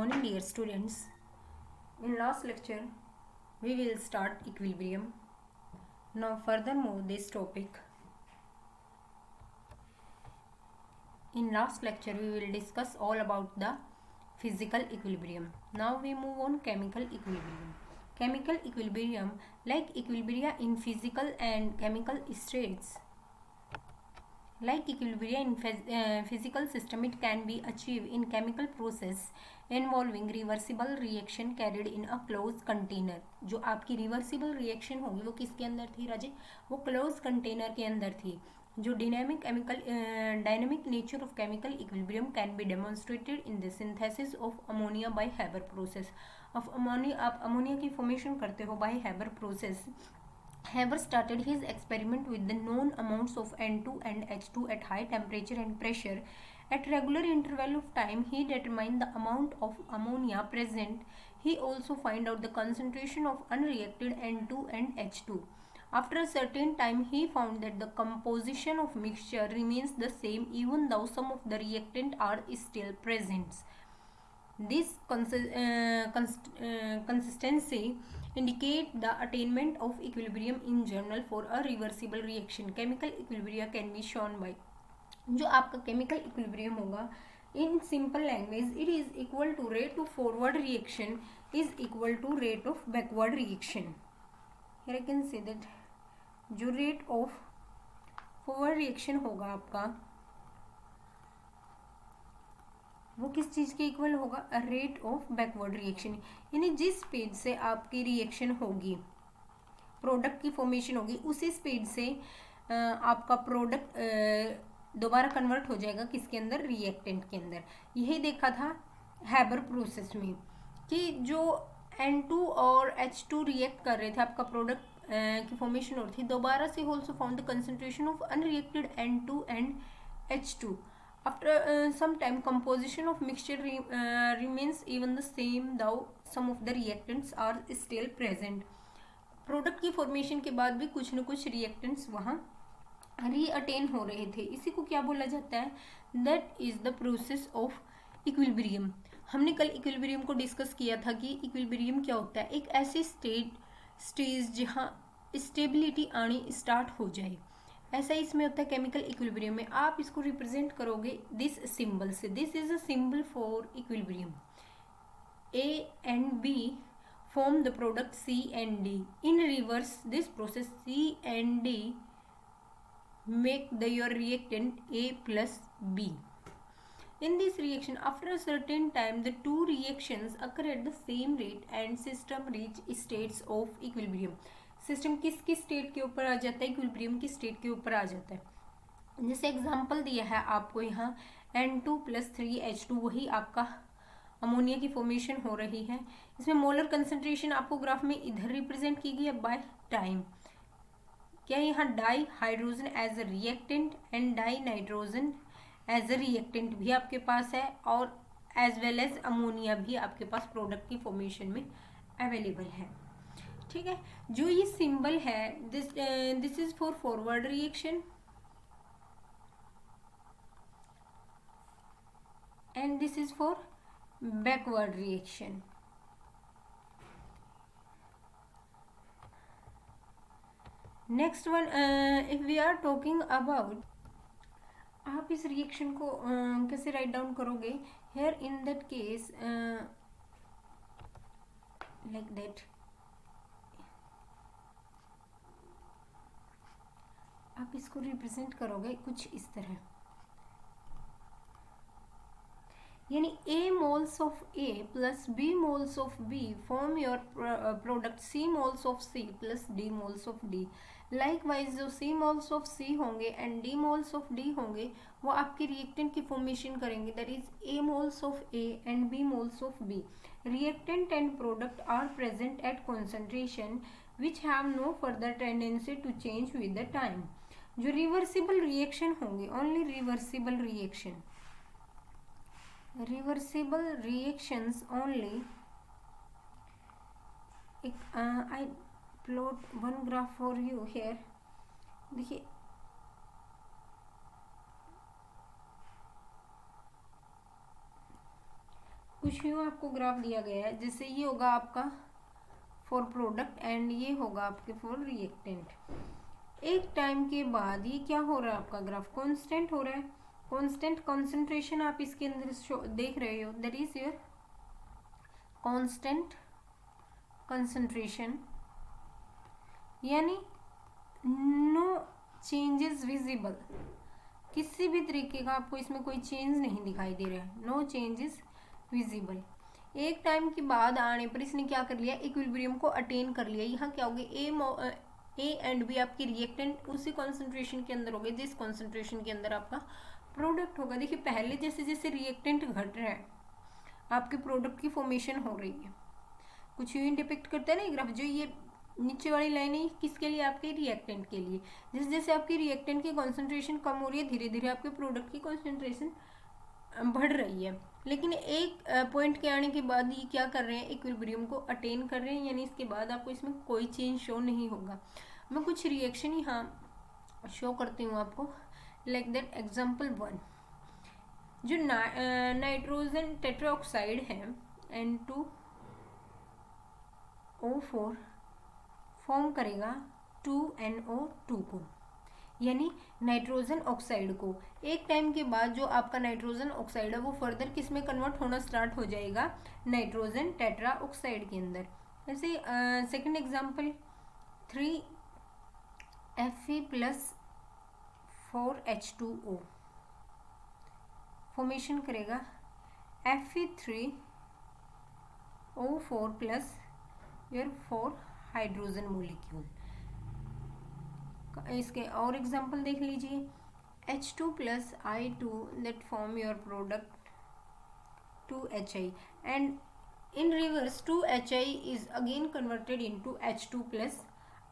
morning, dear students. In last lecture, we will start equilibrium. Now, furthermore, this topic. In last lecture, we will discuss all about the physical equilibrium. Now, we move on chemical equilibrium. Chemical equilibrium, like equilibria in physical and chemical states. Like equilibrium in physical system, it can be achieved in chemical process involving reversible reaction carried in a closed container. जो आपकी reversible reaction होगी वो किसके अंदर थी राजे? वो closed container के अंदर थी. जो dynamic nature of chemical equilibrium can be demonstrated in the synthesis of ammonia by Haber process. Of ammonia, आप ammonia की formation करते हो by Haber process. Haber started his experiment with the known amounts of N2 and H2 at high temperature and pressure. At regular interval of time, he determined the amount of ammonia present. He also find out the concentration of unreacted N2 and H2. After a certain time, he found that the composition of mixture remains the same even though some of the reactant are still present. This consistency indicate the attainment of equilibrium in general for a reversible reaction. Chemical equilibrium can be shown by जो आपका chemical equilibrium होगा in simple language it is equal to rate of forward reaction is equal to rate of backward reaction. Here I can say that जो rate of forward reaction होगा आपका वो किस चीज़ के equal होगा? Rate of backward reaction. यानी जिस speed से आपकी रिएक्शन होगी प्रोडक्ट की फॉर्मेशन होगी उसी स्पीड से आपका प्रोडक्ट दोबारा कन्वर्ट हो जाएगा किसके अंदर? रिएक्टेंट के अंदर. यही देखा था हैबर प्रोसेस में कि जो N2 और H2 रिएक्ट कर रहे थे आपका प्रोडक्ट की फॉर्मेशन हो रही थी, दोबारा से also found the concentration of unreacted N2 and H2. After some time, composition of mixture remains even the same though some of the reactants are still present. Product की फॉर्मेशन के बाद भी कुछ न कुछ रिएक्टेंट्स वहाँ रीअटेन हो रहे थे. इसी को क्या बोला जाता है? That is the process of equilibrium. हमने कल इक्विलिब्रियम को डिस्कस किया था कि इक्विलिब्रियम क्या होता है. एक ऐसी स्टेज जहाँ स्टेबिलिटी आनी स्टार्ट हो जाए, ऐसा इसमें होता है केमिकल इक्विलिब्रियम में. आप इसको रिप्रेजेंट करोगे दिस सिंबल से. This is a symbol for equilibrium. A and B form the product C and D. In reverse this process C and D make your reactant A plus B. In this reaction after a certain time the two reactions occur at the same rate and system reach states of equilibrium. System किसकी state के ऊपर आ जाता है? Equilibrium की state के ऊपर आ जाता है. जैसे एग्जांपल दिया है आपको यहाँ N2 + 3H2 वही आपका अमोनिया की फॉर्मेशन हो रही है. इसमें मोलर कंसंट्रेशन आपको ग्राफ में इधर रिप्रेजेंट की गई है बाय टाइम. क्या यहाँ dihydrogen as a reactant and dinitrogen as a reactant भी आपके पास है और एज वेल एज अमोनिया भी आपके पास प्रोडक्ट की फॉर्मेशन में अवेलेबल है. ठीक है. जो ये सिंबल है this is for forward reaction and this is for backward reaction. Next one if we are talking about, आप इस रिएक्शन को कैसे राइट डाउन करोगे? Here in that case like that आप इसको रिप्रेजेंट करोगे कुछ इस तरह. यानी A moles of A plus B moles of B form your product C moles of C plus D moles of D. Likewise जो C moles of C होंगे and D moles of D होंगे वो आपके reactant की formation करेंगे. That is A moles of A and B moles of B. Reactant and product are present at concentration which have no further tendency to change with the time. जो reversible reaction होंगे, only reversible reactions only. I plot one graph for you here. देखिए कुछ यूँ आपको graph दिया गया है, जैसे ये होगा आपका फॉर प्रोडक्ट एंड ये होगा आपके फॉर रिएक्टेंट। एक टाइम के बाद ये क्या हो रहा है, आपका ग्राफ कांस्टेंट हो रहा है। कांस्टेंट कंसंट्रेशन आप इसके अंदर देख रहे हो, that is your constant concentration, यानी नो चेंजेस विजिबल, किसी भी तरीके का आपको इसमें कोई चेंज नहीं दिखाई दे रहा है, नो चेंजेस विजिबल। एक टाइम के बाद आने पर इसने क्या कर लिया, इक्विलिब्रियम को अटेन कर लिया। यहाँ क्या हो गया, ए एंड बी आपकी रिएक्टेंट उसी कॉन्सेंट्रेशन के अंदर हो गए जिस कॉन्सेंट्रेशन के अंदर आपका प्रोडक्ट होगा। देखिए पहले जैसे जैसे रिएक्टेंट घट रहा है आपके प्रोडक्ट की फॉर्मेशन हो रही है। कुछ यूँ डिपिक्ट करता है ना ग्राफ, जो ये नीचे वाली लाइन है किसके लिए, आपके रिएक्टेंट के लिए। जैसे जैसे आपकी रिएक्टेंट की कॉन्सेंट्रेशन कम हो रही है, धीरे धीरे आपके प्रोडक्ट की कॉन्सेंट्रेशन बढ़ रही है। लेकिन एक पॉइंट के आने के बाद ये क्या कर रहे हैं, इक्विलिब्रियम को अटेन कर रहे हैं, यानी इसके बाद आपको इसमें कोई चेंज शो नहीं होगा। मैं कुछ रिएक्शन यहाँ शो करती हूँ आपको, लाइक दैट एग्जाम्पल 1, जो नाइट्रोजन टेट्राऑक्साइड है N2O4 फॉर्म करेगा 2NO2 को, यानी नाइट्रोजन ऑक्साइड को। एक टाइम के बाद जो आपका नाइट्रोजन ऑक्साइड है वो फर्दर किस में कन्वर्ट होना स्टार्ट हो जाएगा, नाइट्रोजन टेट्रा ऑक्साइड के अंदर। जैसे सेकंड एग्जांपल 3Fe+4H2O फॉर्मेशन करेगा Fe3O4 + 4 हाइड्रोजन मोलिक्यूल। इसके और एग्जांपल देख लीजिए, H2 + I2 that form your product 2HI, and in reverse 2HI is again converted into H2 +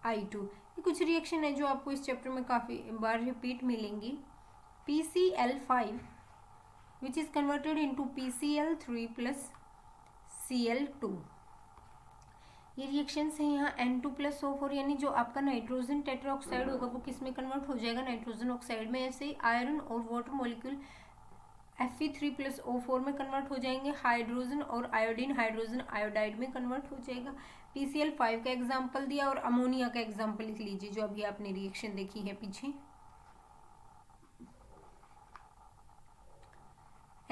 I2। ये कुछ रिएक्शन है जो आपको इस चैप्टर में काफ़ी बार रिपीट मिलेंगी। PCl5 which is converted into PCl3 + Cl2। ये रिएक्शंस हैं यहाँ N2+O4, यानी जो आपका नाइट्रोजन टेट्राऑक्साइड होगा वो किस में कन्वर्ट हो जाएगा, नाइट्रोजन ऑक्साइड में। ऐसे ही आयरन और वाटर मॉलिक्यूल Fe3+O4 में कन्वर्ट हो जाएंगे। हाइड्रोजन और आयोडीन हाइड्रोजन आयोडाइड में कन्वर्ट हो जाएगा। PCl5 का एग्जाम्पल दिया और अमोनिया का एग्जाम्पल लिख लीजिए, जो अभी आपने रिएक्शन देखी है पीछे।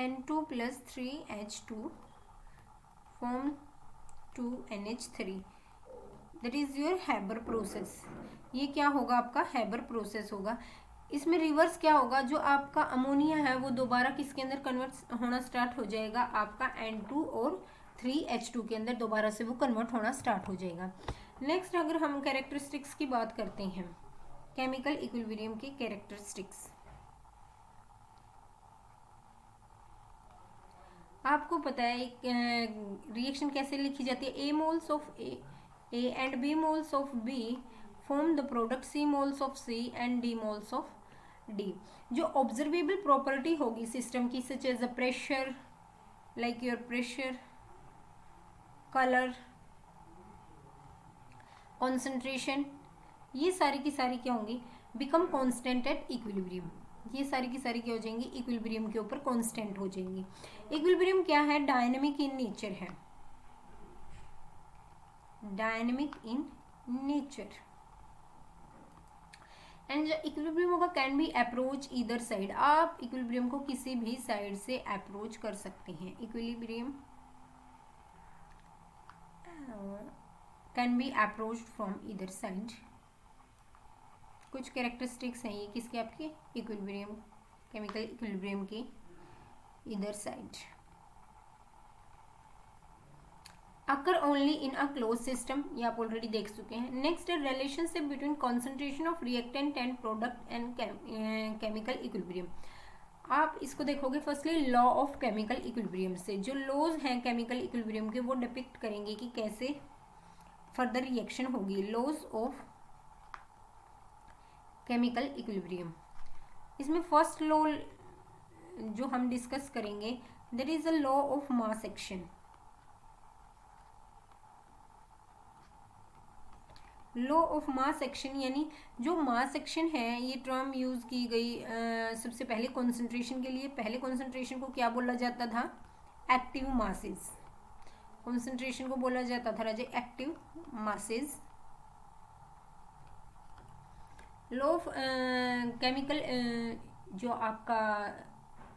N2 + 3H2 form 2NH3, that is your Haber process. ये क्या होगा, आपका हैबर प्रोसेस होगा। इसमें रिवर्स क्या होगा, जो आपका अमोनिया है वो दोबारा किसके अंदर कन्वर्ट होना स्टार्ट हो जाएगा, आपका N2 और 3H2 के अंदर दोबारा से वो कन्वर्ट होना स्टार्ट हो जाएगा। नेक्स्ट अगर हम कैरेक्टरिस्टिक्स की बात करते हैं, केमिकल इक्विलिब्रियम की कैरेक्टरिस्टिक्स, आपको पता है एक रिएक्शन कैसे लिखी जाती है, A moles of A and B moles of B form the product C moles of C and D moles of D। जो ऑब्जर्वेबल प्रॉपर्टी होगी सिस्टम की, such as a pressure, like your pressure, colour, concentration, ये सारी की सारी क्या होंगी, become constant at equilibrium. ये सारी की सारी क्या हो जाएंगी, इक्विलिब्रियम के ऊपर कांस्टेंट हो जाएंगी। इक्विलिब्रियम क्या है, डायनेमिक इन नेचर है, डायनेमिक इन नेचर। एंड जो इक्विलिब्रियम होगा can be approach either side, आप इक्विलिब्रियम को किसी भी साइड से अप्रोच कर सकते हैं। Equilibrium can be approached from either side. कुछ कैरेक्टरिस्टिक्स हैं ये किसके, आपके इक्विलिब्रियम, केमिकल इक्विलिब्रियम के इधर side. Occur only in a close system, ये आप ऑलरेडी देख चुके हैं। नेक्स्ट है relationship between concentration of reactant and product and chemical equilibrium. आप इसको देखोगे firstly law of chemical equilibrium से, जो लॉज हैं केमिकल इक्विलिब्रियम के वो डिपिक्ट करेंगे कि कैसे फर्दर रिएक्शन होगी। लॉज ऑफ केमिकल इक्विलिब्रियम, इसमें फर्स्ट लॉ जो हम डिस्कस करेंगे, that is a law of mass action. Law of mass action, यानी जो मास एक्शन है, ये टर्म यूज की गई सबसे पहले कॉन्सेंट्रेशन के लिए। पहले कॉन्सेंट्रेशन को क्या बोला जाता था, एक्टिव मासेस, कॉन्सेंट्रेशन को बोला जाता था राजे active masses. Law of chemical, जो आपका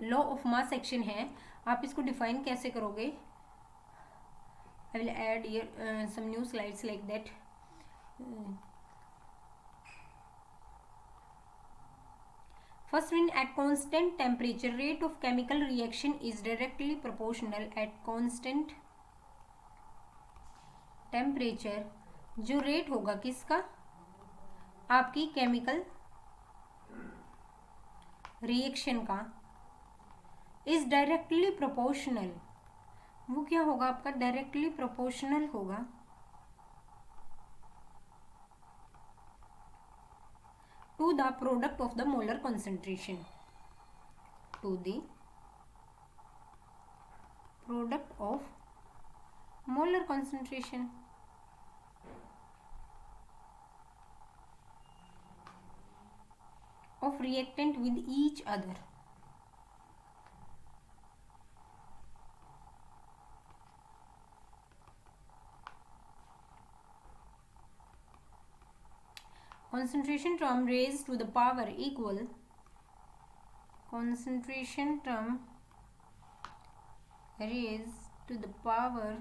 लॉ ऑफ मास एक्शन है, आप इसको डिफाइन कैसे करोगे? I will add here some new slides like that. First one, at constant temperature, rate of chemical reaction is directly proportional at constant temperature। जो rate होगा किसका? आपकी केमिकल रिएक्शन का इज डायरेक्टली प्रोपोर्शनल। वो क्या होगा आपका? डायरेक्टली प्रोपोर्शनल होगा to the product of the molar concentration, to the product of molar concentration। of reactant with each other। concentration term raised to the power equal, concentration term raised to the power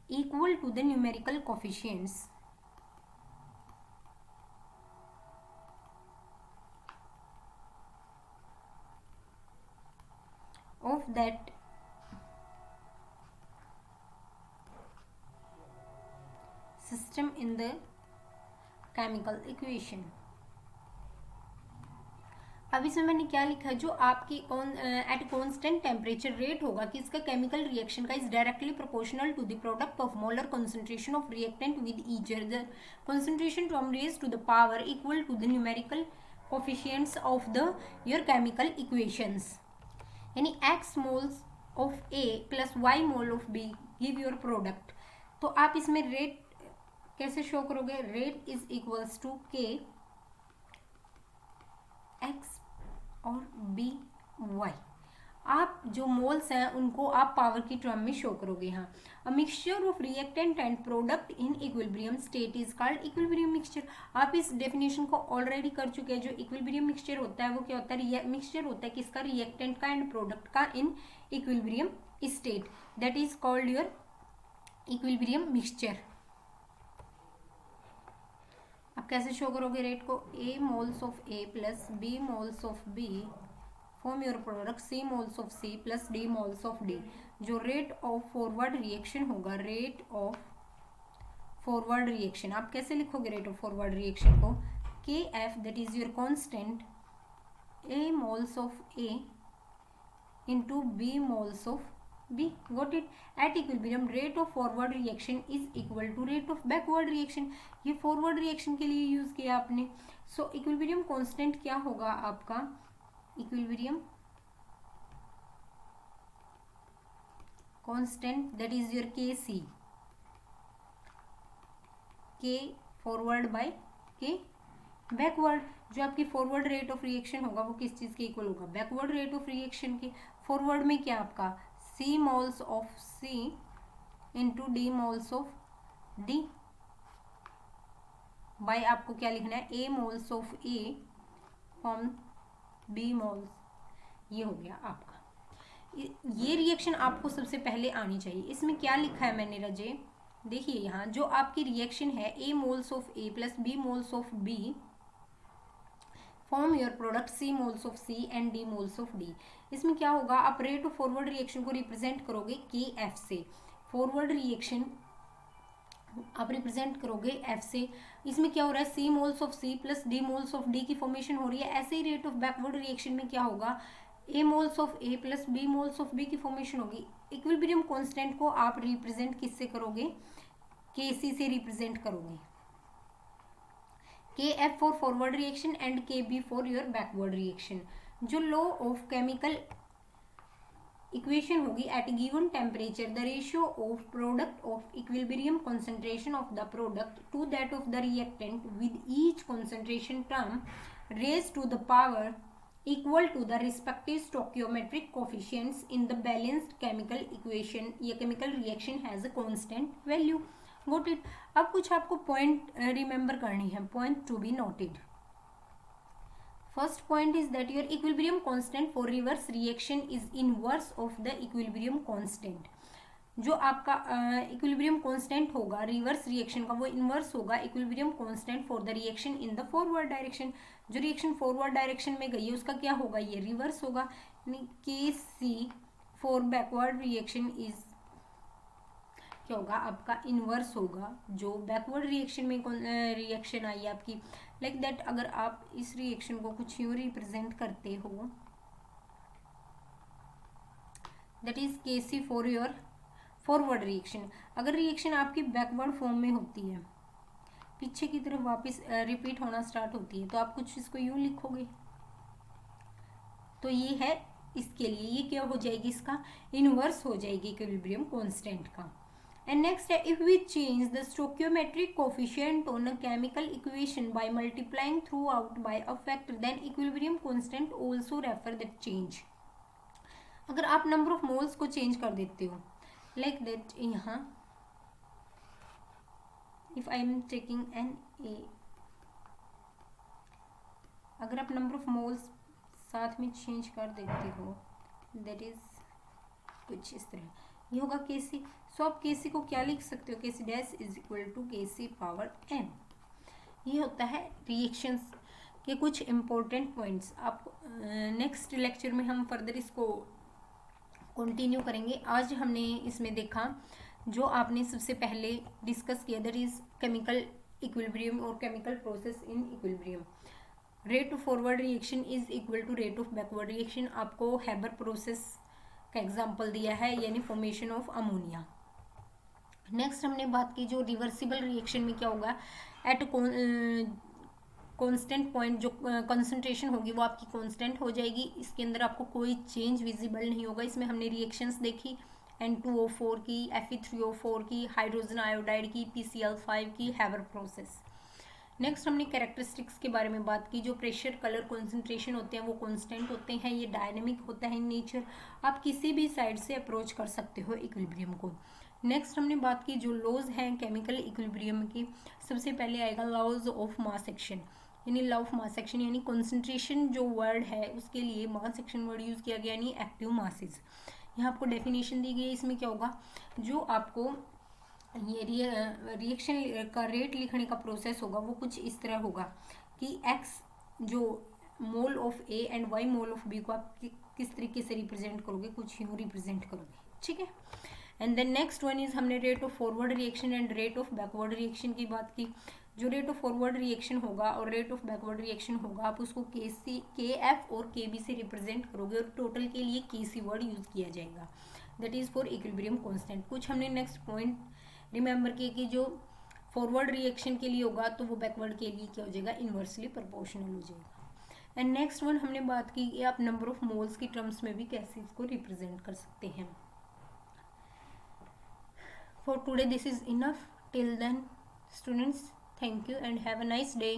equal to the numerical coefficients of that system in the chemical equation। अब इसमें मैंने क्या लिखा है? जो आपकी at constant temperature rate होगा कि इसका केमिकल रिएक्शन का is directly proportional to the product of molar concentration of reactant with each other, concentration term raise to the power equal to the numerical coefficients of the your chemical equations. यानी x moles of A plus y mole of B give your product. तो आप इसमें rate कैसे show करोगे? Rate is equals to K x और B y। आप जो moles हैं उनको आप पावर की टर्म में शो करोगे। हाँ, a mixture of reactant and product in equilibrium state is called equilibrium mixture. आप इस डेफिनेशन को ऑलरेडी कर चुके हैं। जो इक्विलिब्रियम मिक्सचर होता है वो क्या होता है? मिक्सचर होता है किसका? रिएक्टेंट का एंड प्रोडक्ट का in equilibrium state, that is called your equilibrium mixture. आप कैसे शो करोगे रेट को? A moles of A plus B moles of B form your product C moles of C plus D moles of D। जो rate of forward reaction होगा, rate of forward reaction, आप कैसे लिखोगे rate of forward reaction को? KF that is your constant A moles of A into B moles of B। Got it? At equilibrium rate of forward reaction is equal to rate of backward reaction। ये forward reaction के लिए use किया आपने। So equilibrium constant क्या होगा आपका? Equilibrium constant that is your Kc, K forward by K backward। जो आपकी फॉरवर्ड रेट ऑफ रिएक्शन होगा वो किस चीज के इक्वल होगा? बैकवर्ड रेट ऑफ रिएक्शन के। फॉरवर्ड में क्या आपका? C moles of C into D moles of D by आपको क्या लिखना है? A moles of A from B moles. ये हो गया आपका। ये रिएक्शन आपको सबसे पहले आनी चाहिए। इसमें क्या लिखा है मैंने रजे? देखिए यहाँ जो आपकी रिएक्शन है A moles of A plus B moles of B form your product C moles of C and D moles of D। इसमें क्या होगा? आप रेट ऑफ फॉरवर्ड रिएक्शन को रिप्रेजेंट करोगे KF से। फॉरवर्ड रिएक्शन आप रिप्रेजेंट करोगे F से। इसमें क्या हो रहा है? C moles of C plus D moles of D की फॉर्मेशन हो रही है। ऐसे ही रेट ऑफ बैकवर्ड रिएक्शन में क्या होगा? A moles of A plus B moles of B की फॉर्मेशन होगी। इक्विलिब्रियम कांस्टेंट को आप रिप्रेजेंट किससे करोगे? KC से रिप्रेजेंट करोगे। KF for forward reaction and KB for your backward reaction। जो लॉ ऑफ केमिकल इक्वेशन होगी at given temperature the ratio of product of equilibrium concentration of the product to that of the reactant with each concentration term raise to the power equal to the respective stoichiometric coefficients in the balanced chemical equation या chemical reaction has a constant value. Got it. अब कुछ आपको point remember करनी है, point to be noted. First point is that your equilibrium constant for reverse reaction is inverse of the equilibrium constant. जो आपका equilibrium constant होगा reverse reaction का वो इनवर्स होगा equilibrium constant for the reaction in the forward direction. जो reaction forward direction में गई है उसका क्या होगा, ये रिवर्स होगा. के सी फॉर बैकवर्ड रिएक्शन इज क्या होगा आपका इनवर्स होगा जो बैकवर्ड रिएक्शन में रिएक्शन आई है आपकी. लाइक दैट अगर आप इस रिएक्शन को कुछ यूं रिप्रेजेंट करते हो, दैट इज के सी फॉर योर फॉरवर्ड रिएक्शन. अगर रिएक्शन आपकी बैकवर्ड फॉर्म में होती है, पीछे की तरफ वापस रिपीट होना स्टार्ट होती है, तो आप कुछ इसको यूं लिखोगे. तो ये है इसके लिए, ये क्या हो जाएगी, इसका इनवर्स हो जाएगी इक्विलिब्रियम कांस्टेंट का. And next, if we change the stoichiometric coefficient on a chemical equation by multiplying throughout by a factor, then equilibrium constant also refer that change. अगर आप number of moles को change कर देते हो, like that यहाँ, if I am taking an A, अगर आप number of moles साथ में change कर देते हो, that is कुछ इस तरह, ये होगा केसी. सो आप केसी को क्या लिख सकते हो, KC dash is equal to KC power n. ये होता है रिएक्शंस के कुछ इम्पोर्टेंट पॉइंट्स. आप नेक्स्ट लेक्चर में हम फर्दर इसको कंटिन्यू करेंगे. आज हमने इसमें देखा जो आपने सबसे पहले डिस्कस किया, दैट इज केमिकल इक्विलिब्रियम और chemical process in equilibrium. Rate of forward reaction is equal to rate of backward reaction. आपको हैबर प्रोसेस का एग्जाम्पल दिया है, यानी फॉर्मेशन ऑफ अमोनिया. नेक्स्ट हमने बात की जो रिवर्सिबल रिएक्शन में क्या होगा, एट कांस्टेंट पॉइंट जो कंसंट्रेशन होगी वो आपकी कांस्टेंट हो जाएगी. इसके अंदर आपको कोई चेंज विजिबल नहीं होगा. इसमें हमने रिएक्शंस देखी N2O4 की, Fe3O4 की, हाइड्रोजन आयोडाइड की, PCl5 की, हैबर प्रोसेस. नेक्स्ट हमने कैरेक्टरिस्टिक्स के बारे में बात की. जो प्रेशर, कलर, कंसंट्रेशन होते हैं वो कांस्टेंट होते हैं. ये डायनेमिक होता है इन नेचर. आप किसी भी साइड से अप्रोच कर सकते हो इक्विलिब्रियम को. नेक्स्ट हमने बात की जो लॉज हैं केमिकल इक्विलिब्रियम की. सबसे पहले आएगा लॉज ऑफ मास एक्शन, यानी लॉ ऑफ मास एक्शन, यानी कंसंट्रेशन जो वर्ड है उसके लिए मास एक्शन वर्ड यूज़ किया गया, यानी एक्टिव मासेस. यहाँ आपको डेफिनेशन दी गई है. इसमें क्या होगा, जो आपको ये रिएक्शन का रेट लिखने का प्रोसेस होगा वो कुछ इस तरह होगा कि एक्स जो mole of A and y mole of B को आप किस तरीके से रिप्रेजेंट करोगे, कुछ यूँ रिप्रेजेंट करोगे. ठीक है. And then next one is हमने rate of forward reaction and rate of backward reaction की बात की. जो रेट ऑफ फॉरवर्ड रिएक्शन होगा और रेट ऑफ बैकवर्ड रिएक्शन होगा, आप उसको के एफ और के बी से रिप्रेजेंट करोगे और टोटल के लिए के सी वर्ड यूज़ किया जाएगा. That is for equilibrium constant. कुछ हमने नेक्स्ट पॉइंट रिमेंबर किए कि जो फॉरवर्ड रिएक्शन के लिए होगा तो वो बैकवर्ड के लिए क्या हो जाएगा, इन्वर्सली प्रोपोर्शनल हो जाएगा. एंड नेक्स्ट वन हमने बात की कि आप नंबर ऑफ मोल्स की टर्म्स में भी कैसे इसको रिप्रेजेंट कर सकते हैं. For today this is enough. Till then students, thank you and have a nice day.